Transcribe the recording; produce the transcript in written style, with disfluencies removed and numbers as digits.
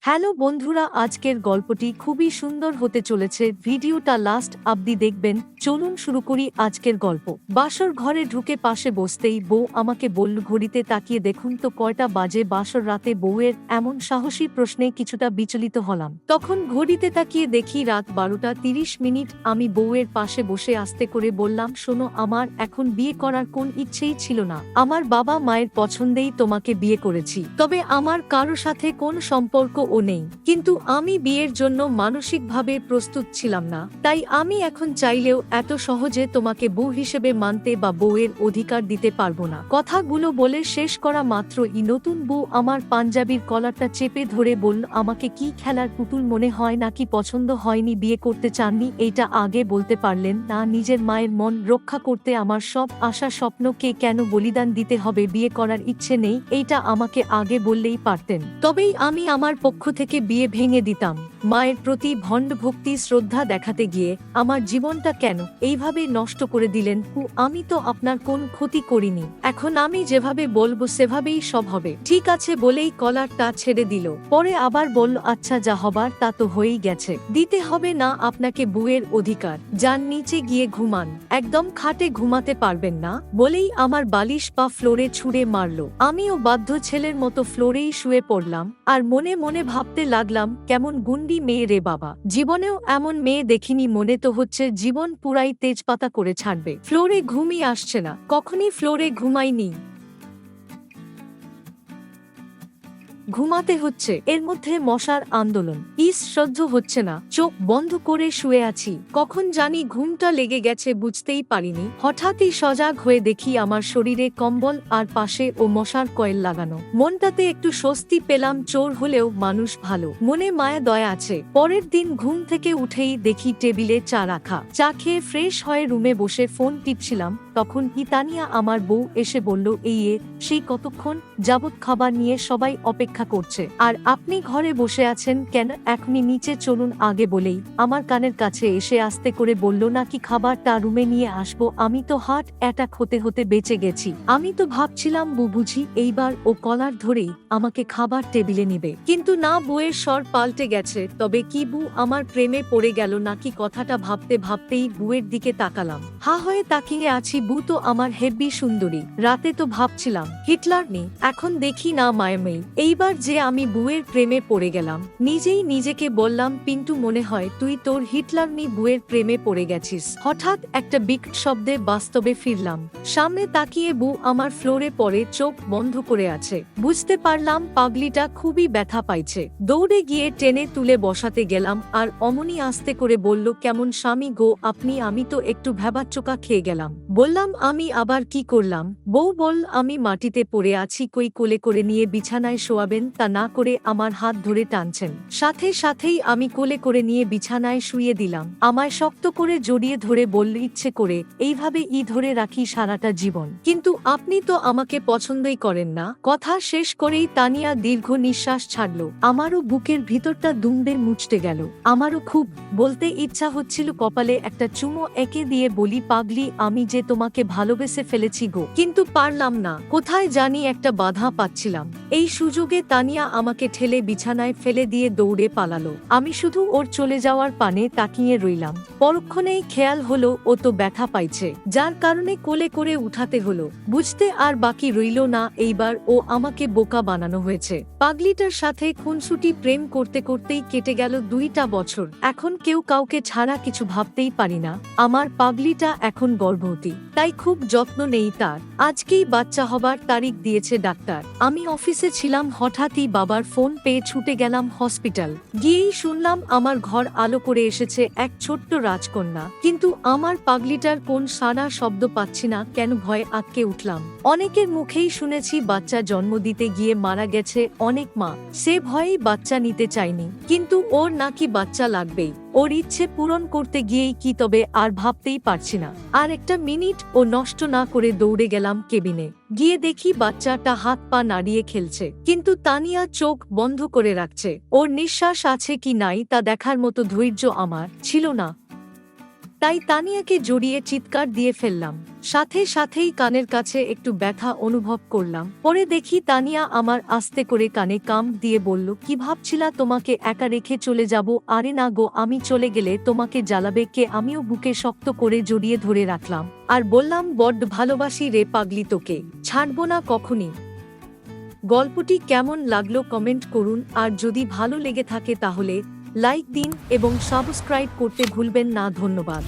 Hello বন্ধুরা, আজকের গল্পটি খুবই সুন্দর হতে চলেছে। ভিডিওটা লাস্ট অবধি দেখবেন। চলুন শুরু করি আজকের গল্প। বাসর ঘরে ঢুকে পাশে বসতেই বউ আমাকে বলল, ঘড়িতে তাকিয়ে দেখুন তো কয়টা বাজে। বাসর রাতে বউয়ের এমন সাহসী প্রশ্নে কিছুটা বিচলিত হলাম। তখন ঘড়িতে তাকিয়ে দেখি রাত 12:30। আমি বউয়ের পাশে বসে আস্তে করে বললাম, শোনো, আমার এখন বিয়ে করার কোন ইচ্ছেই ছিল না। আমার বাবা মায়ের পছন্দেই তোমাকে বিয়ে করেছি, তবে আমার কারো সাথে কোন সম্পর্ক নেই। কিন্তু আমি বিয়ের জন্য মানসিকভাবে প্রস্তুত ছিলাম না। তাই আমি এখন চাইলেও এত সহজে তোমাকে বউ হিসেবে মানতে বা বউয়ের অধিকার দিতে পারবো না। কথাগুলো বলে শেষ করা মাত্রই নতুন বউ আমার পাঞ্জাবির কলারটা চেপে ধরে বলল, আমাকে কি খেলার পুতুল মনে হয় নাকি? পছন্দ হয়নি, বিয়ে করতে চাননি, এইটা আগে বলতে পারলেন না? নিজের মায়ের মন রক্ষা করতে আমার সব আশা স্বপ্নকে কেন বলিদান দিতে হবে? বিয়ে করার ইচ্ছে নেই, এইটা আমাকে আগে বললেই পারতেন, তবেই আমি আমার পক্ষ থেকে বিয়ে ভেঙে দিতাম। মায়ের প্রতি ভণ্ড ভক্তি শ্রদ্ধা দেখাতে গিয়ে আমার জীবনটা কেন এইভাবে নষ্ট করে দিলেন? আমি তো আপনার কোন ক্ষতি করিনি। এখন আমি যেভাবে বলবো সেভাবেই সব হবে, ঠিক আছে বলেই কলারটা ছেড়ে দিল। পরে আবার বলল, আচ্ছা, যা হবার তা তো হয়েই গেছে, দিতে হবে না আপনাকে বউয়ের অধিকার। যান নিচে গিয়ে ঘুমান, একদম খাটে ঘুমাতে পারবেন না বলেই আমার বালিশ পা ফ্লোরে ছুঁড়ে মারল। আমিও বাধ্য ছেলের মতো ফ্লোরেই শুয়ে পড়লাম আর মনে মনে ভাবতে লাগলাম, কেমন গুন্ডি মেয়ে রে বাবা, জীবনেও এমন মেয়ে দেখিনি। মনে তো হচ্ছে জীবন পুরাই তেজপাতা করে ছাড়বে। ফ্লোরে ঘুমই আসছে না, কখনই ফ্লোরে ঘুমাইনি, ঘুমাতে হচ্ছে, এর মধ্যে মশার আন্দোলন। সহ্য হচ্ছে না, চোখ বন্ধ করে শুয়ে আছি, কখন জানি ঘুমটা লেগে গেছে বুঝতেই পারিনি। হঠাৎই সজাগ হয়ে দেখি আমার শরীরে কম্বল আর পাশে মশার কয়েল লাগানো। মনটাতে একটু স্বস্তি পেলাম। চোর হলেও মানুষ ভালো, মনে মায়া দয়া আছে। পরের দিন ঘুম থেকে উঠেই দেখি টেবিলে চা রাখা। চা খেয়ে ফ্রেশ হয়ে রুমে বসে ফোন টিপছিলাম, তখন তানিয়া আমার বউ এসে বলল, সেই কতক্ষণ যাবৎ খাবার নিয়ে সবাই অপেক্ষা করছে, আর আপনি ঘরে বসে আছেন কেন? এখনই নিচে চলুন। আগে বলেই আমার কানের কাছে এসে আস্তে করে বলল, নাকি খাবারটা রুমে নিয়ে আসবো? আমি তো হার্ট অ্যাটাক হতে হতে বেঁচে গেছি। আমি তো ভাবছিলাম বুঝি এইবার কলার ধরেই আমাকে খাবার টেবিলে নিবে, কিন্তু না, বউয়ের স্বর পাল্টে গেছে। তবে কি বউ আমার প্রেমে পড়ে গেল নাকি? কথাটা ভাবতে ভাবতেই বুয়ের দিকে তাকালাম। হা হয়ে তাকিয়ে আছি, বউ তো আমার হেব্বি সুন্দরী। রাতে তো ভাবছিলাম হিটলার নেই, এখন দেখি না মায়ামেই। এইবার যে আমি বুয়ের প্রেমে পড়ে গেলাম। নিজেই নিজেকে বললাম, পিন্টু, মনে হয় তুই তোর হিটলার নি বুয়ের প্রেমে পড়ে গেছিস। হঠাৎ একটা বিকট শব্দে বাস্তবে ফিরলাম। সামনে তাকিয়ে বউ আমার ফ্লোরে পড়ে চোখ বন্ধ করে আছে। বুঝতে পারলাম পাগলিটা খুবই ব্যথা পাইছে। দৌড়ে গিয়ে টেনে তুলে বসাতে গেলাম আর অমনি আস্তে করে বলল, কেমন স্বামী গো আপনি? আমি তো একটু ভ্যাবাচ্চোকা খেয়ে গেলাম। বললাম, আমি আবার কি করলাম? বউ বলল, আমি মাটিতে পড়ে আছি, কই কোলে করে নিয়ে বিছানায় শোয়াবেন? তা না করে আমার হাত ধরে টানছেন। সাথে সাথেই আমি কোলে করে নিয়ে বিছানায় শুইয়ে দিলাম। আমায় শক্ত করে জড়িয়ে ধরে বলল, ইচ্ছে করে এইভাবে ধরে রাখি সারাটা জীবন, কিন্তু আপনি তো আমাকে পছন্দই করেন না। কথা শেষ করেই তানিয়া দীর্ঘ নিঃশ্বাস ছাড়ল। আমারও বুকের ভিতরটা দুমড়ে মুচড়ে গেল। আমারও খুব বলতে ইচ্ছা হচ্ছিল কপালে একটা চুমো এঁকে দিয়ে বলি, পাগলি, আমি যে তোমাকে ভালোবেসে ফেলেছি গো, কিন্তু পারলাম না। কোথায় জানি একটা বাধা পাচ্ছিলাম। এই সুযোগে তানিয়া আমাকে ঠেলে বিছানায় ফেলে দিয়ে দৌড়ে পালালো। আমি শুধু ওর চলে যাওয়ার পানে তাকিয়ে রইলাম। পরক্ষণেই খেয়াল হলো ও তো ব্যথা পাইছে, যার কারণে কোলে করে উঠাতে হলো। বুঝতে আর বাকি রইল না, এইবার আমাকে বোকা বানানো হয়েছে। পাগলিটার সাথে খুনসুটি প্রেম করতে করতেই কেটে গেল 2টা বছর। এখন কেউ কাউকে ছাড়া কিছু ভাবতেই পারি না। আমার পাগলিটা এখন গর্ভবতী, তাই খুব যত্ন নেই তার। আজকেই বাচ্চা হবার তারিখ দিয়েছে ডাক্তার। আমি অফিসে ছিলাম, হঠাৎই বাবার ফোন পেয়ে ছুটে গেলাম হসপিটাল। গিয়েই শুনলাম আমার ঘর আলো করে এসেছে এক ছোট্ট রাজকন্যা। কিন্তু আমার পাগলিটার কোন সারা শব্দ পাচ্ছি না কেন? ভয়ে আটকে উঠলাম। অনেকের মুখেই শুনেছি বাচ্চা জন্ম দিতে গিয়ে মারা গেছে অনেক মা, সে ভয়েই বাচ্চা নিতে চায়নি। কিন্তু ওর নাকি বাচ্চা লাগবেই। ওর ইচ্ছে পূরণ করতে গিয়েই কি তবে আর ভাবতেই পারছি না। আর একটা মিনিট নষ্ট না করে দৌড়ে গেলাম কেবিনে। গিয়ে দেখি বাচ্চাটা হাত পা নাড়িয়ে খেলছে, কিন্তু তানিয়া চোখ বন্ধ করে রাখছে। ওর নিঃশ্বাস আছে কি নাই তা দেখার মতো ধৈর্য আমার ছিল না। তাই তানিয়াকে জড়িয়ে চিৎকার দিয়ে ফেললাম। সাথে সাথেই কানের কাছে একটু ব্যথা অনুভব করলাম। পরে দেখি তানিয়া আমার আস্তে করে কানে কাম দিয়ে বলল, কি ভাবছিলা তোমাকে একা রেখে চলে যাব? আরে না গো, আমি চলে গেলে তোমাকে জ্বালাবে কে? আমিও বুকে শক্ত করে জড়িয়ে ধরে রাখলাম আর বললাম, বড্ড ভালোবাসি রে পাগলি, তোকে ছাড়বো না কখনই। গল্পটি কেমন লাগলো কমেন্ট করুন, আর যদি ভালো লেগে থাকে তাহলে লাইক দিন এবং সাবস্ক্রাইব করতে ভুলবেন না। ধন্যবাদ।